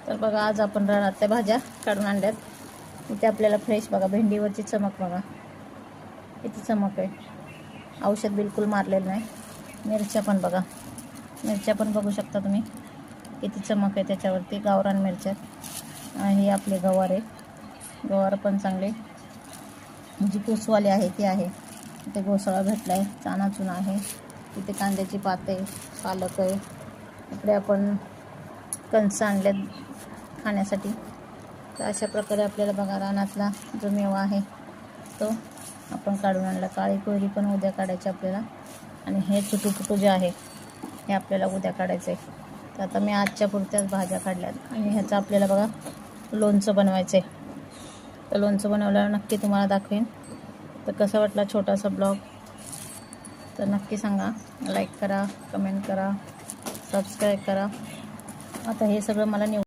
तर बघा आज आपण रानातल्या भाज्या काढून आणल्यात। इथे आपल्याला फ्रेश बघा भेंडीवरची चमक बघा किती चमक आहे, औषध बिलकुल मारलेलं नाही। मिरच्या पण बघा, मिरच्या पण बघू शकता तुम्ही किती चमक आहे त्याच्यावरती, गावरान मिरच्या। हे आपले गवार आहे, गवार पण चांगले जी कुसवाले आहे ते आहे। इथे घोसाळा भेटलाय, चानाचून आहे, इथे कांद्याची पात आहे, पालक आहे, इकडे आपण कणस आणलेत खाण्यासाठी। तर अशा प्रकारे आपल्याला बघा रानातला जो मेवा आहे तो आपण काढून आणला। काळी कोहरी पण उद्या काढायची आपल्याला, आणि हे चुटुपुटू जे आहे हे आपल्याला उद्या काढायचं आहे। तर आता मी आजच्या पुरत्याच भाज्या काढल्यात आणि ह्याचं आपल्याला बघा लोणचं बनवायचं आहे। तर लोणचं बनवल्यावर नक्की तुम्हाला दाखवेन। तर कसा वाटला छोटासा ब्लॉग तर नक्की सांगा, लाईक करा, कमेंट करा, सबस्क्राईब करा। आता हे सगळं मला